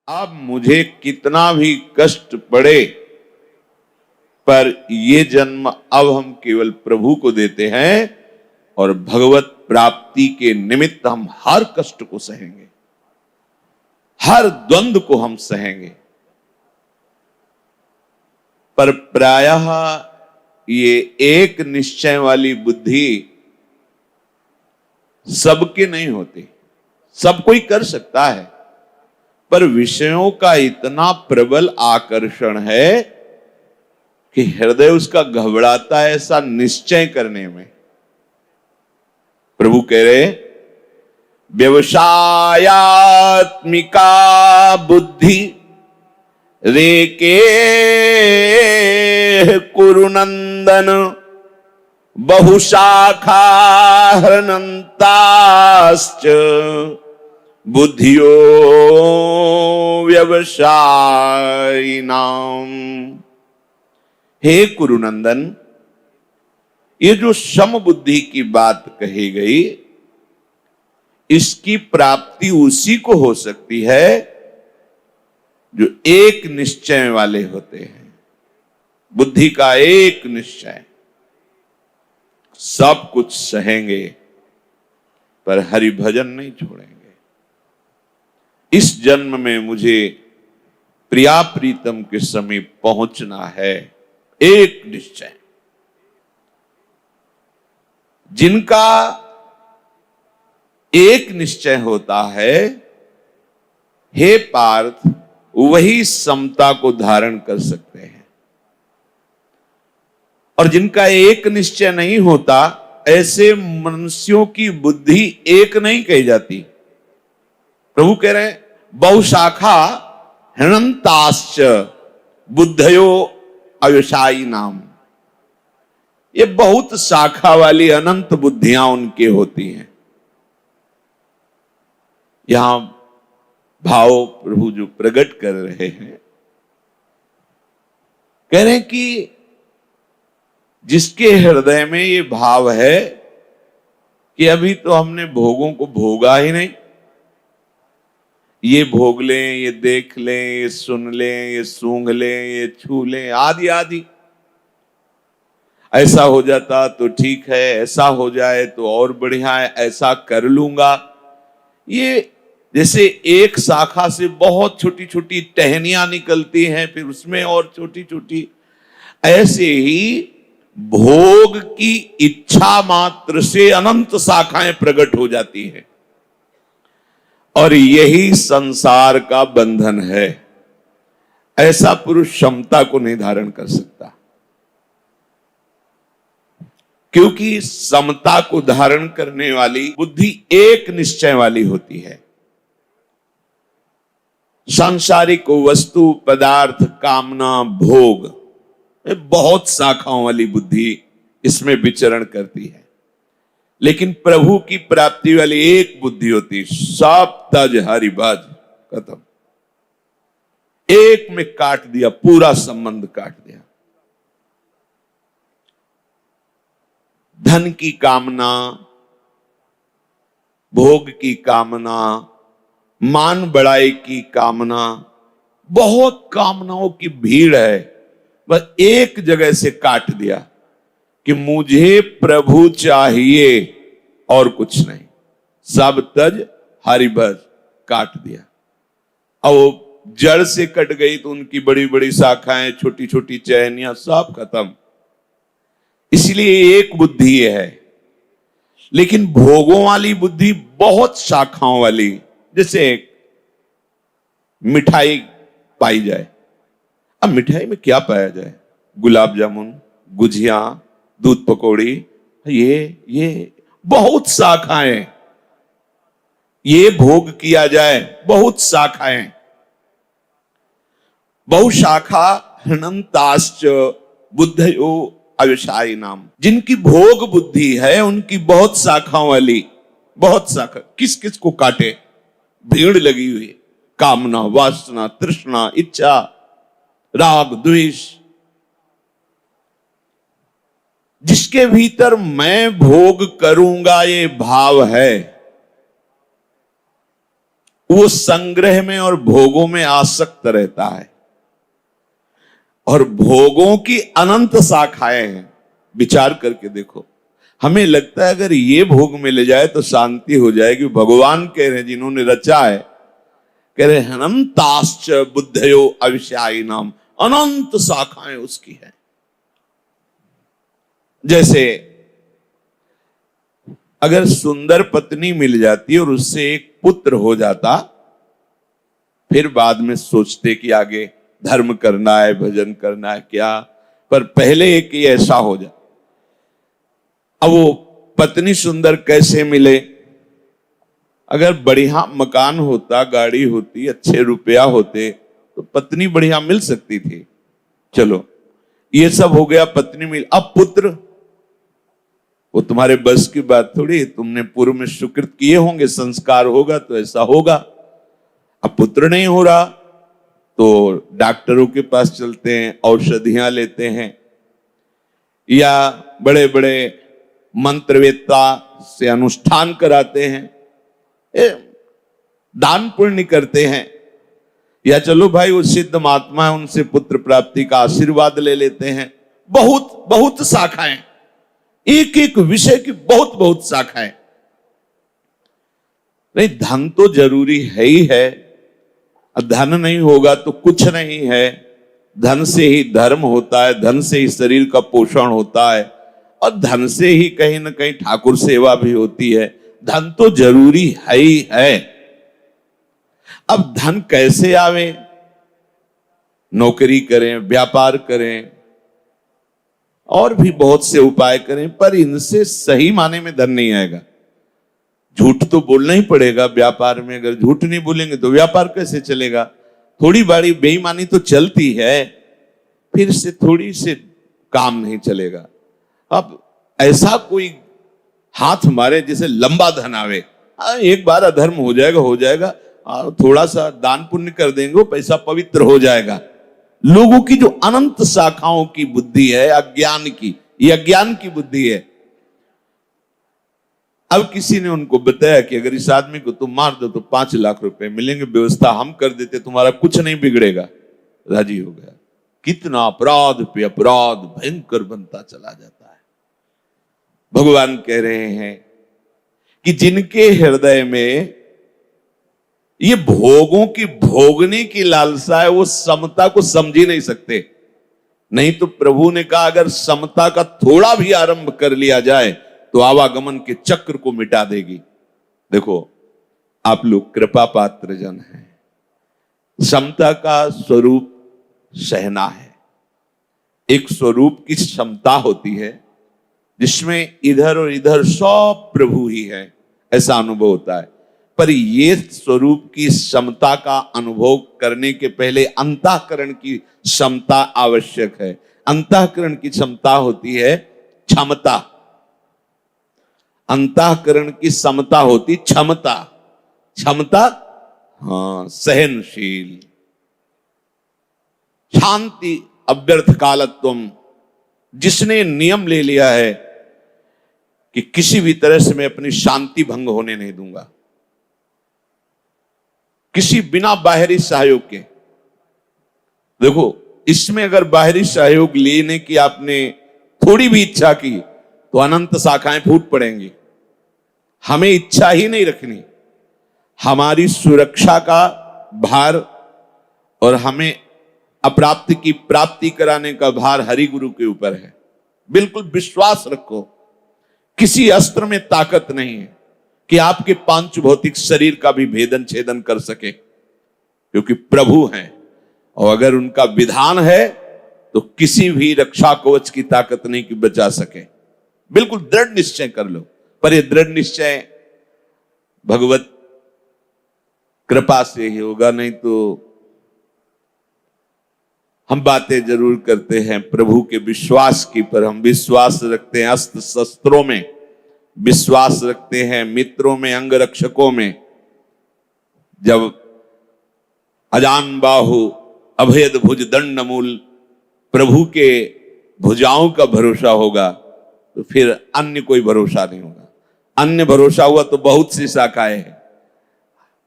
अब मुझे कितना भी कष्ट पड़े, पर ये जन्म अब हम केवल प्रभु को देते हैं और भगवत प्राप्ति के निमित्त हम हर कष्ट को सहेंगे, हर द्वंद्व को हम सहेंगे। पर प्रायः ये एक निश्चय वाली बुद्धि सबके नहीं होती। सब कोई कर सकता है, पर विषयों का इतना प्रबल आकर्षण है कि हृदय उसका घबराता है ऐसा निश्चय करने में। प्रभु कह रहे, व्यवसायात्मिका बुद्धि रेके कुरुनंदन बहुशाखा हृनन्ताश्च बुद्धियो व्यवसायिनाम। हे कुरुनंदन, ये जो सम बुद्धि की बात कही गई, इसकी प्राप्ति उसी को हो सकती है जो एक निश्चय वाले होते हैं। बुद्धि का एक निश्चय, सब कुछ सहेंगे पर हरि भजन नहीं छोड़ेंगे। इस जन्म में मुझे प्रिया प्रीतम के समीप पहुंचना है, एक निश्चय। जिनका एक निश्चय होता है, हे पार्थ, वही समता को धारण कर सकते हैं। और जिनका एक निश्चय नहीं होता, ऐसे मनुष्यों की बुद्धि एक नहीं कही जाती। प्रभु कह रहे हैं, बहुशाखा हृनन्ताश्च बुद्धयो अव्यवसायी नाम। ये बहुत शाखा वाली अनंत बुद्धियां उनके होती हैं। यहां भाव प्रभु जो प्रकट कर रहे हैं, कह रहे हैं कि जिसके हृदय में ये भाव है कि अभी तो हमने भोगों को भोगा ही नहीं, ये भोग लें, ये देख लें, ये सुन लें, ये सूंघ लें, ये छू लें, आदि आदि। ऐसा हो जाता तो ठीक है, ऐसा हो जाए तो और बढ़िया है, ऐसा कर लूंगा। ये जैसे एक शाखा से बहुत छोटी छोटी टहनियां निकलती हैं, फिर उसमें और छोटी छोटी, ऐसे ही भोग की इच्छा मात्र से अनंत शाखाएं प्रकट हो जाती हैं। और यही संसार का बंधन है। ऐसा पुरुष क्षमता को नहीं धारण कर सकता, क्योंकि समता को धारण करने वाली बुद्धि एक निश्चय वाली होती है। सांसारिक वस्तु, पदार्थ, कामना, भोग, बहुत शाखाओं वाली बुद्धि इसमें विचरण करती है। लेकिन प्रभु की प्राप्ति वाली एक बुद्धि होती, सब तज हरिभज, खत्म। एक में काट दिया, पूरा संबंध काट दिया। धन की कामना, भोग की कामना, मान बढ़ाई की कामना, बहुत कामनाओं की भीड़ है, बस एक जगह से काट दिया कि मुझे प्रभु चाहिए और कुछ नहीं। सब तज हरिभज, काट दिया। और वो जड़ से कट गई तो उनकी बड़ी बड़ी शाखाएं, छोटी छोटी चैनियां, सब खत्म। इसलिए एक बुद्धि है। लेकिन भोगों वाली बुद्धि बहुत शाखाओं वाली, जैसे मिठाई पाई जाए। अब मिठाई में क्या पाया जाए? गुलाब जामुन, गुजिया, दूध पकौड़ी, ये बहुत शाखाएं। ये भोग किया जाए, बहुत शाखाएं। बहुशाखा हृनन्ताश्च बुद्धयो अव्यवसायी नाम। जिनकी भोग बुद्धि है, उनकी बहुत शाखाओं वाली, बहुत शाखा। किस किस को काटे? भीड़ लगी हुई, कामना, वासना, तृष्णा, इच्छा, राग, द्वेष। जिसके भीतर मैं भोग करूंगा ये भाव है, वो संग्रह में और भोगों में आसक्त रहता है, और भोगों की अनंत शाखाएं हैं। विचार करके देखो, हमें लगता है अगर ये भोग मिल जाए तो शांति हो जाएगी। भगवान कह रहे हैं, जिन्होंने रचा है, कह रहे हैं अनंताश्च बुद्धयो अविषयाई नाम, अनंत शाखाएं उसकी है। जैसे अगर सुंदर पत्नी मिल जाती और उससे एक पुत्र हो जाता, फिर बाद में सोचते कि आगे धर्म करना है, भजन करना है क्या, पर पहले एक ही ऐसा हो जाए। अब वो पत्नी सुंदर कैसे मिले? अगर बढ़िया मकान होता, गाड़ी होती, अच्छे रुपया होते, तो पत्नी बढ़िया मिल सकती थी। चलो ये सब हो गया, पत्नी मिल। अब पुत्र, वो तुम्हारे बस की बात थोड़ी, तुमने पूर्व में सुकृत किए होंगे, संस्कार होगा तो ऐसा होगा। अब पुत्र नहीं हो रहा तो डॉक्टरों के पास चलते हैं, औषधियां लेते हैं, या बड़े बड़े मंत्रवेत्ता से अनुष्ठान कराते हैं, दान पुण्य करते हैं, या चलो भाई वो सिद्ध महात्मा है उनसे पुत्र प्राप्ति का आशीर्वाद ले लेते हैं। बहुत बहुत शाखाएं, एक एक विषय की बहुत बहुत शाखाएं। नहीं, धन तो जरूरी है ही है, धन नहीं होगा तो कुछ नहीं है। धन से ही धर्म होता है, धन से ही शरीर का पोषण होता है, और धन से ही कहीं ना कहीं ठाकुर सेवा भी होती है। धन तो जरूरी है ही है। अब धन कैसे आवे? नौकरी करें, व्यापार करें, और भी बहुत से उपाय करें, पर इनसे सही माने में धन नहीं आएगा। झूठ तो बोलना ही पड़ेगा व्यापार में, अगर झूठ नहीं बोलेंगे तो व्यापार कैसे चलेगा? थोड़ी बड़ी बेईमानी तो चलती है, फिर से थोड़ी से काम नहीं चलेगा। अब ऐसा कोई हाथ मारे जिसे लंबा धन आवे, एक बार अधर्म हो जाएगा, हो जाएगा, थोड़ा सा दान पुण्य कर देंगे, वो पैसा पवित्र हो जाएगा। लोगों की जो अनंत शाखाओं की बुद्धि है, अज्ञान की, ये अज्ञान की बुद्धि है। अब किसी ने उनको बताया कि अगर इस आदमी को तुम मार दो तो 5 लाख रुपए मिलेंगे, व्यवस्था हम कर देते, तुम्हारा कुछ नहीं बिगड़ेगा। राजी हो गया। कितना अपराध पे अपराध भयंकर बनता चला जाता है। भगवान कह रहे हैं कि जिनके हृदय में ये भोगों की भोगने की लालसा है, वो समता को समझ ही नहीं सकते। नहीं तो प्रभु ने कहा अगर समता का थोड़ा भी आरंभ कर लिया जाए तो आवागमन के चक्र को मिटा देगी। देखो, आप लोग कृपा पात्र जन हैं। समता का स्वरूप सहना है। एक स्वरूप की क्षमता होती है जिसमें इधर और इधर सब प्रभु ही है, ऐसा अनुभव होता है। पर ये स्वरूप की समता का अनुभव करने के पहले अंतःकरण की क्षमता आवश्यक है। अंतःकरण की क्षमता होती है क्षमता, अंतःकरण की समता होती क्षमता। क्षमता, हाँ, सहनशील, शांति, अव्यर्थ कालत्वम। जिसने नियम ले लिया है कि किसी भी तरह से मैं अपनी शांति भंग होने नहीं दूंगा, किसी बिना बाहरी सहयोग के। देखो, इसमें अगर बाहरी सहयोग लेने की आपने थोड़ी भी इच्छा की तो अनंत शाखाएं फूट पड़ेंगी। हमें इच्छा ही नहीं रखनी। हमारी सुरक्षा का भार और हमें अप्राप्त की प्राप्ति कराने का भार हरि गुरु के ऊपर है। बिल्कुल विश्वास रखो, किसी अस्त्र में ताकत नहीं है कि आपके पांच भौतिक शरीर का भी भेदन छेदन कर सके, क्योंकि प्रभु हैं, और अगर उनका विधान है तो किसी भी रक्षा कवच की ताकत नहीं कि बचा सके। बिल्कुल दृढ़ निश्चय कर लो। पर यह दृढ़ निश्चय भगवत कृपा से ही होगा, नहीं तो हम बातें जरूर करते हैं प्रभु के विश्वास की, पर हम विश्वास रखते हैं अस्त्र शस्त्रों में, विश्वास रखते हैं मित्रों में, अंगरक्षकों में। जब अजान बाहु अभेद भुज दंड मूल प्रभु के भुजाओं का भरोसा होगा तो फिर अन्य कोई भरोसा नहीं होगा। अन्य भरोसा हुआ तो बहुत सी शाखाएं हैं।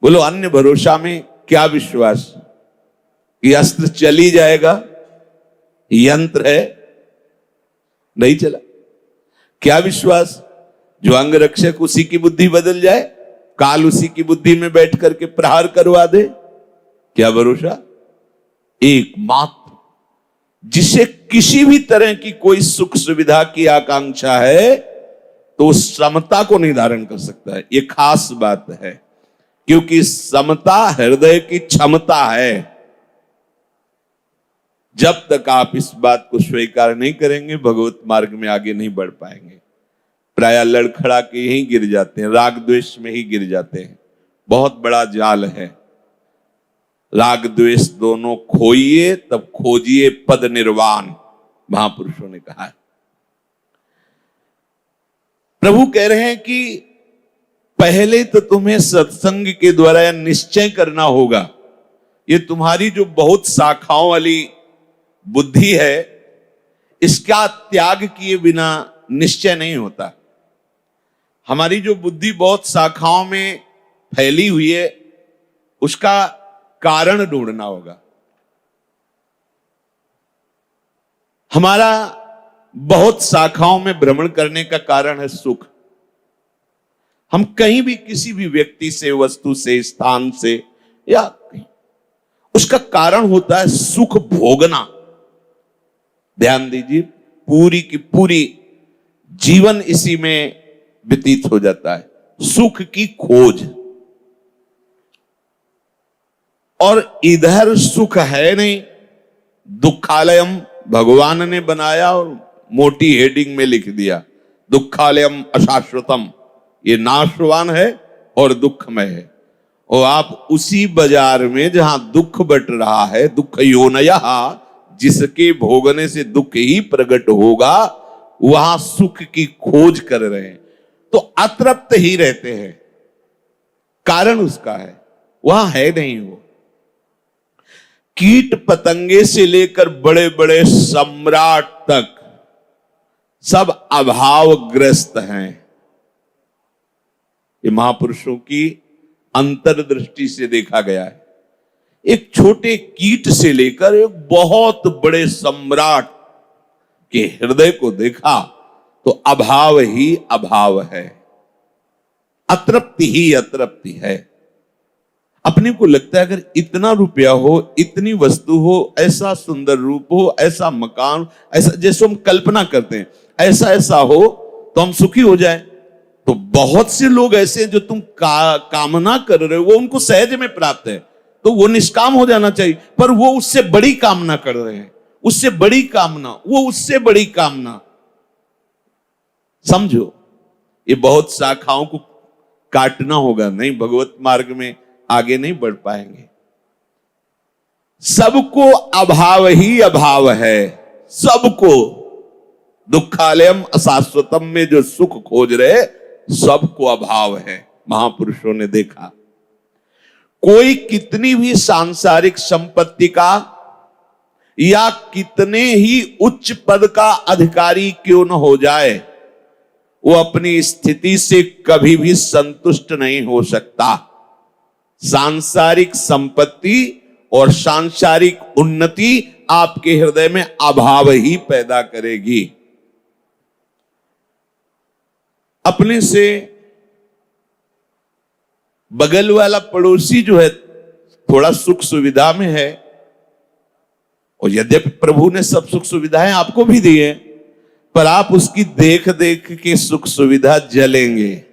बोलो, अन्य भरोसा में क्या विश्वास कि अस्त्र चल ही जाएगा? यंत्र है, नहीं चला। क्या विश्वास? जो अंग रक्षक उसी की बुद्धि बदल जाए, काल उसी की बुद्धि में बैठ करके प्रहार करवा दे। क्या भरोसा? एकमात्र जिसे किसी भी तरह की कोई सुख सुविधा की आकांक्षा है तो समता को निर्धारण कर सकता है। यह खास बात है, क्योंकि समता हृदय की क्षमता है। जब तक आप इस बात को स्वीकार नहीं करेंगे, भगवत मार्ग में आगे नहीं बढ़ पाएंगे। प्रायः लड़खड़ा के यहीं गिर जाते हैं, राग द्वेष में ही गिर जाते हैं। बहुत बड़ा जाल है। राग द्वेष दोनों खोइए तब खोजिए पद निर्वाण, महापुरुषों ने कहा है। प्रभु कह रहे हैं कि पहले तो तुम्हें सत्संग के द्वारा यह निश्चय करना होगा। ये तुम्हारी जो बहुत शाखाओं वाली बुद्धि है, इसका त्याग किए बिना निश्चय नहीं होता। हमारी जो बुद्धि बहुत शाखाओं में फैली हुई है, उसका कारण ढूंढना होगा। हमारा बहुत शाखाओं में भ्रमण करने का कारण है सुख। हम कहीं भी किसी भी व्यक्ति से, वस्तु से, स्थान से या कहीं, उसका कारण होता है सुख भोगना। ध्यान दीजिए, पूरी की पूरी जीवन इसी में व्यतीत हो जाता है, सुख की खोज। और इधर सुख है नहीं। दुखालयम भगवान ने बनाया और मोटी हेडिंग में लिख दिया, दुखालयम अशाश्वतम, ये नाशवान है और दुखमय है। और आप उसी बाजार में जहां दुख बट रहा है, दुख योनयः, जिसके भोगने से दुख ही प्रकट होगा, वहां सुख की खोज कर रहे हैं तो अतृप्त ही रहते हैं। कारण उसका है, वहां है नहीं वो। कीट पतंगे से लेकर बड़े बड़े सम्राट तक सब अभावग्रस्त हैं। ये महापुरुषों की अंतर्दृष्टि से देखा गया है। एक छोटे कीट से लेकर एक बहुत बड़े सम्राट के हृदय को देखा तो अभाव ही अभाव है, अतृप्ति ही अतृप्ति है। अपने को लगता है अगर इतना रुपया हो, इतनी वस्तु हो, ऐसा सुंदर रूप हो, ऐसा मकान, ऐसा जैसे हम कल्पना करते हैं, ऐसा ऐसा हो तो हम सुखी हो जाएं। तो बहुत से लोग ऐसे जो तुम कामना कर रहे हो वो उनको सहज में प्राप्त है, तो वो निष्काम हो जाना चाहिए। पर वो उससे बड़ी कामना कर रहे हैं, उससे बड़ी कामना, वो उससे बड़ी कामना। समझो, ये बहुत शाखाओं को काटना होगा, नहीं भगवत मार्ग में आगे नहीं बढ़ पाएंगे। सबको अभाव ही अभाव है, सबको। दुखालयम अशाश्वतम में जो सुख खोज रहे, सबको अभाव है। महापुरुषों ने देखा, कोई कितनी भी सांसारिक संपत्ति का या कितने ही उच्च पद का अधिकारी क्यों न हो जाए, वो अपनी स्थिति से कभी भी संतुष्ट नहीं हो सकता। सांसारिक संपत्ति और सांसारिक उन्नति आपके हृदय में अभाव ही पैदा करेगी। अपने से बगल वाला पड़ोसी जो है थोड़ा सुख सुविधा में है, और यद्यपि प्रभु ने सब सुख सुविधाएं आपको भी दी है, पर आप उसकी देख देख के सुख सुविधा जलेंगे।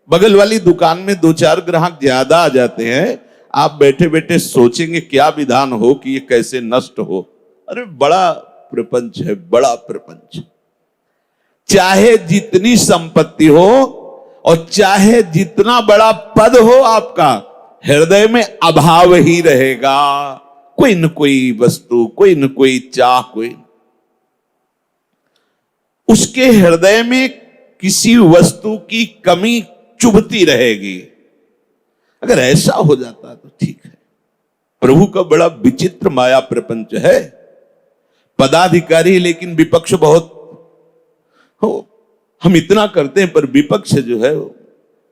बगल वाली दुकान में दो चार ग्राहक ज्यादा आ जाते हैं, आप बैठे बैठे सोचेंगे क्या विधान हो कि ये कैसे नष्ट हो। अरे बड़ा प्रपंच है, बड़ा प्रपंच। चाहे जितनी संपत्ति हो और चाहे जितना बड़ा पद हो आपका, हृदय में अभाव ही रहेगा। कोई न कोई वस्तु, कोई न कोई चाह, कोई उसके हृदय में किसी वस्तु की कमी चुभती रहेगी। अगर ऐसा हो जाता तो ठीक है। प्रभु का बड़ा विचित्र माया प्रपंच है। पदाधिकारी लेकिन विपक्ष बहुत हो। हम इतना करते हैं पर विपक्ष जो है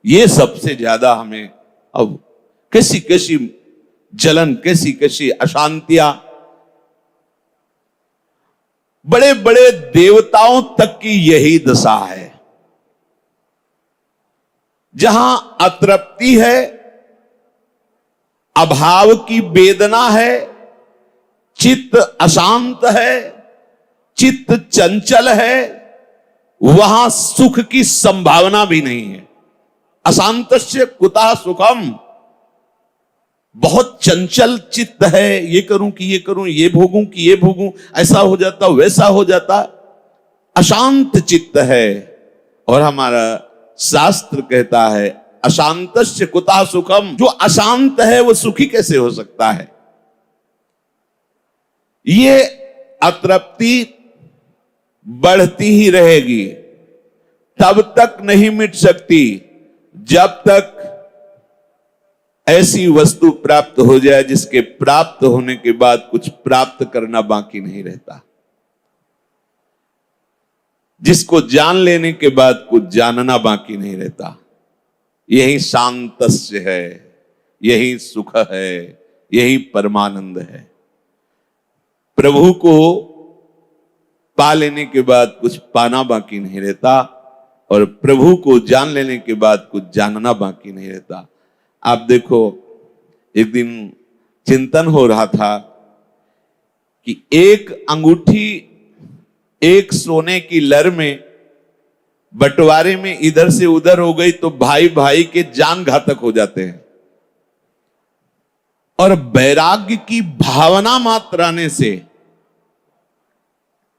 ये सबसे ज्यादा हमें अब कैसी कैसी जलन, कैसी कैसी अशांतियां। बड़े बड़े देवताओं तक की यही दशा है। जहां अतृप्ति है, अभाव की वेदना है, चित्त अशांत है, चित्त चंचल है, वहां सुख की संभावना भी नहीं है। अशांतस्य कुतः सुखम। बहुत चंचल चित्त है, ये करूं कि ये करूं, ये भोगूं कि ये भोगूं, ऐसा हो जाता वैसा हो जाता, अशांत चित्त है। और हमारा शास्त्र कहता है अशांतस्य कुतः सुखम। जो अशांत है वो सुखी कैसे हो सकता है? ये अतृप्ति बढ़ती ही रहेगी, तब तक नहीं मिट सकती जब तक ऐसी वस्तु प्राप्त हो जाए जिसके प्राप्त होने के बाद कुछ प्राप्त करना बाकी नहीं रहता, जिसको जान लेने के बाद कुछ जानना बाकी नहीं रहता। यही शांतस्य है, यही सुख है, यही परमानंद है। प्रभु को पा लेने के बाद कुछ पाना बाकी नहीं रहता, और प्रभु को जान लेने के बाद कुछ जानना बाकी नहीं रहता। आप देखो, एक दिन चिंतन हो रहा था कि एक अंगूठी एक सोने की लर में बंटवारे में इधर से उधर हो गई तो भाई भाई के जान घातक हो जाते हैं। और वैराग्य की भावना मात्र आने से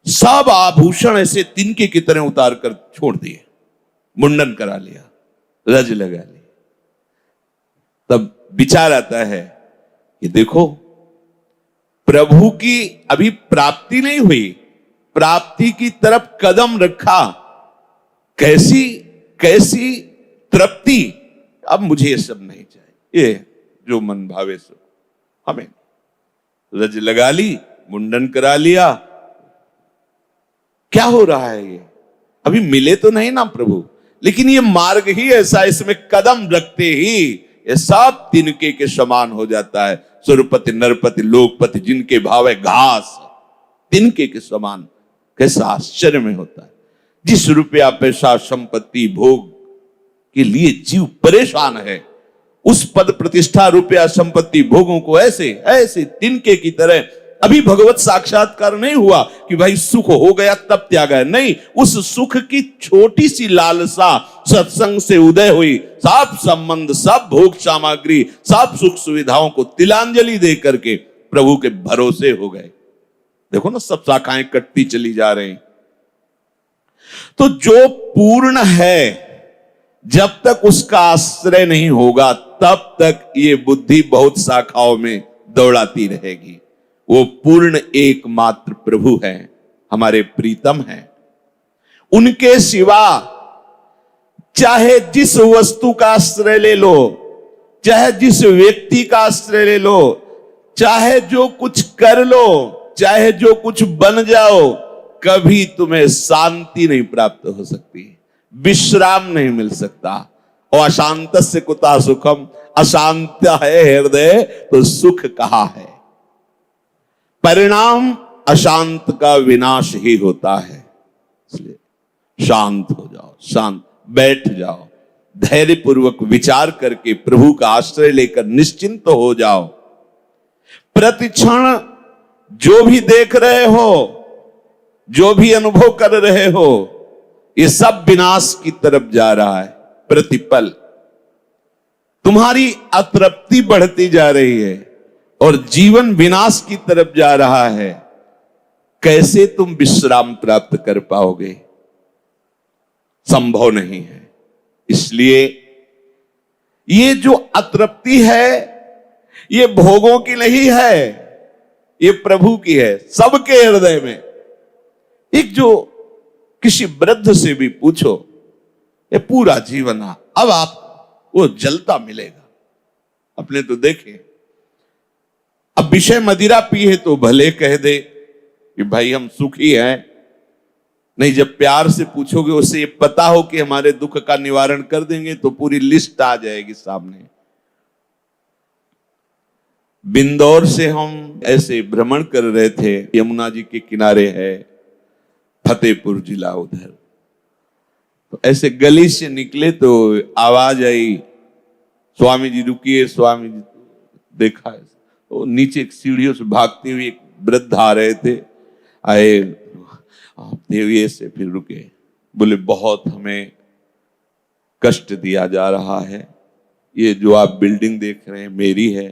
सब आभूषण ऐसे तिनके की तरह उतार कर छोड़ दिए, मुंडन करा लिया, रज लगा ली। तब विचार आता है कि देखो, प्रभु की अभी प्राप्ति नहीं हुई, प्राप्ति की तरफ कदम रखा, कैसी कैसी तृप्ति। अब मुझे ये सब नहीं चाहिए, ये जो मन भावे सो हमें। रज लगा ली, मुंडन करा लिया, क्या हो रहा है? ये अभी मिले तो नहीं ना प्रभु, लेकिन ये मार्ग ही ऐसा, इसमें कदम रखते ही ये सब तिनके के समान हो जाता है। सुरपति नरपति लोकपति जिनके भाव है घास, तिनके के समान। कैसा आश्चर्य में होता है। जिस रुपया पैसा संपत्ति भोग के लिए जीव परेशान है, उस पद प्रतिष्ठा रुपया संपत्ति भोगों को ऐसे ऐसे तिनके की तरह, अभी भगवत साक्षात्कार नहीं हुआ कि भाई सुख हो गया तब त्याग है, नहीं। उस सुख की छोटी सी लालसा सत्संग से उदय हुई, सब संबंध, सब भोग सामग्री, सब सुख सुविधाओं को तिलांजलि दे करके प्रभु के भरोसे हो गए। देखो ना, सब शाखाएं कटती चली जा रही। तो जो पूर्ण है, जब तक उसका आश्रय नहीं होगा तब तक ये बुद्धि बहुत शाखाओं में दौड़ाती रहेगी। वो पूर्ण एकमात्र प्रभु है, हमारे प्रीतम हैं। उनके सिवा चाहे जिस वस्तु का आश्रय ले लो, चाहे जिस व्यक्ति का आश्रय ले लो, चाहे जो कुछ कर लो, चाहे जो कुछ बन जाओ, कभी तुम्हें शांति नहीं प्राप्त हो सकती, विश्राम नहीं मिल सकता। और अशांतस्य कुतः सुखम, अशांत है हृदय तो सुख कहाँ है? परिणाम अशांत का विनाश ही होता है। इसलिए शांत हो जाओ, शांत बैठ जाओ, धैर्य पूर्वक विचार करके प्रभु का आश्रय लेकर निश्चिंत हो जाओ। प्रतिक्षण जो भी देख रहे हो, जो भी अनुभव कर रहे हो, ये सब विनाश की तरफ जा रहा है। प्रतिपल तुम्हारी अतृप्ति बढ़ती जा रही है और जीवन विनाश की तरफ जा रहा है। कैसे तुम विश्राम प्राप्त कर पाओगे? संभव नहीं है। इसलिए ये जो अतृप्ति है, ये भोगों की नहीं है, ये प्रभु की है, सबके हृदय में। एक जो किसी वृद्ध से भी पूछो, ये पूरा जीवन अब आप वो जलता मिलेगा। अपने तो देखें, अब विषय मदिरा पी है तो भले कह दे कि भाई हम सुखी हैं, नहीं जब प्यार से पूछोगे, उसे ये पता हो कि हमारे दुख का निवारण कर देंगे, तो पूरी लिस्ट आ जाएगी सामने। बिंदौर से हम ऐसे भ्रमण कर रहे थे, यमुना जी के किनारे है फतेहपुर जिला उधर, तो ऐसे गली से निकले तो आवाज आई, स्वामी जी रुकिए, स्वामी जी। देखा तो नीचे एक सीढ़ियों से भागते हुए एक वृद्ध आ रहे थे, आए देविये से, फिर रुके, बोले बहुत हमें कष्ट दिया जा रहा है, ये जो आप बिल्डिंग देख रहे हैं मेरी है,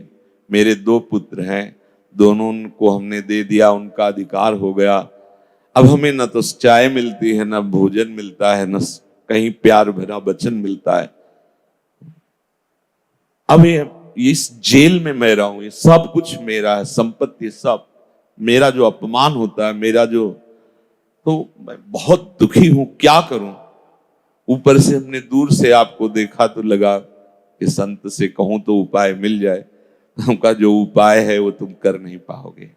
मेरे 2 पुत्र हैं, दोनों को हमने दे दिया, उनका अधिकार हो गया, अब हमें न तो चाय मिलती है, न भोजन मिलता है, न कहीं प्यार भरा वचन मिलता है। अब ये इस जेल में मैं रहा हूं, ये सब कुछ मेरा है, संपत्ति सब मेरा, जो अपमान होता है मेरा, जो, तो मैं बहुत दुखी हूं, क्या करूं। ऊपर से हमने दूर से आपको देखा तो लगा कि संत से कहूं तो उपाय मिल जाए, उनका जो उपाय है वो तुम कर नहीं पाओगे,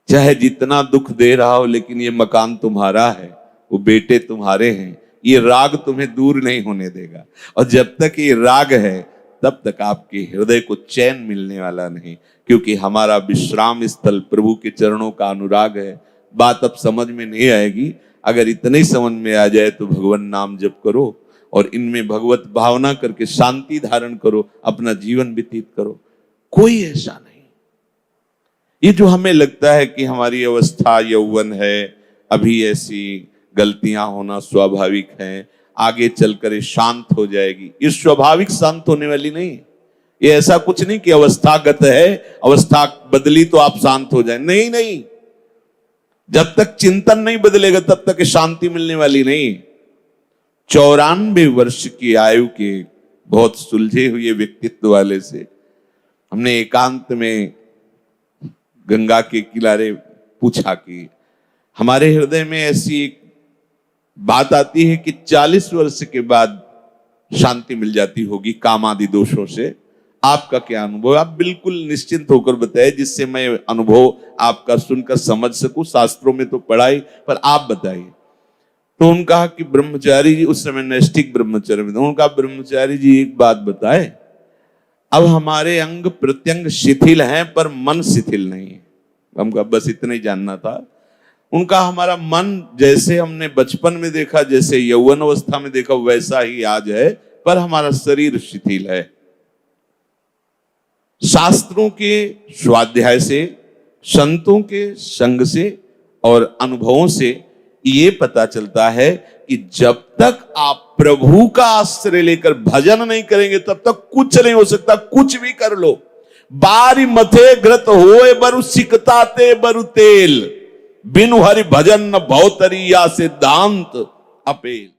चाहे जितना दुख दे रहा हो, लेकिन ये मकान तुम्हारा है, वो बेटे तुम्हारे हैं, ये राग तुम्हें दूर नहीं होने देगा, और जब तक ये राग है तब तक आपके हृदय को चैन मिलने वाला नहीं, क्योंकि हमारा विश्राम स्थल प्रभु के चरणों का अनुराग है। बात अब समझ में नहीं आएगी, अगर इतने ही समझ में आ जाए तो भगवान नाम जप करो और इनमें भगवत भावना करके शांति धारण करो, अपना जीवन व्यतीत करो। कोई ऐसा नहीं, ये जो हमें लगता है कि हमारी अवस्था यौवन है, अभी ऐसी गलतियां होना स्वाभाविक है, आगे चलकर शांत हो जाएगी, ये स्वाभाविक शांत होने वाली नहीं। ये ऐसा कुछ नहीं कि अवस्थागत है, अवस्था बदली तो आप शांत हो जाए, नहीं नहीं, जब तक चिंतन नहीं बदलेगा तब तक शांति मिलने वाली नहीं। 94 वर्ष की आयु के बहुत सुलझे हुए व्यक्तित्व वाले से हमने एकांत में गंगा के किनारे पूछा कि हमारे हृदय में ऐसी एक बात आती है कि 40 वर्ष के बाद शांति मिल जाती होगी काम आदि दोषों से, आपका क्या अनुभव? आप बिल्कुल निश्चिंत होकर बताएं, जिससे मैं अनुभव आपका सुनकर समझ सकूं। शास्त्रों में तो पढ़ाई, पर आप बताइए। तो उन्होंने कहा कि ब्रह्मचारी जी, उस समय नैष्ठिक ब्रह्मचर्य में, उन्होंने कहा ब्रह्मचारी जी एक बात बताए, अब हमारे अंग प्रत्यंग शिथिल हैं पर मन शिथिल नहीं है। हमका बस इतना ही जानना था। उनका हमारा मन जैसे हमने बचपन में देखा, जैसे यौवन अवस्था में देखा, वैसा ही आज है, पर हमारा शरीर शिथिल है। शास्त्रों के स्वाध्याय से, संतों के संग से और अनुभवों से ये पता चलता है कि जब तक आप प्रभु का आश्रय लेकर भजन नहीं करेंगे तब तक कुछ नहीं हो सकता। कुछ भी कर लो, बारी मथे घृत होए बरु सिकताते बरु तेल, बिनु हरि भजन न भवतरिया सिद्धांत अपेल।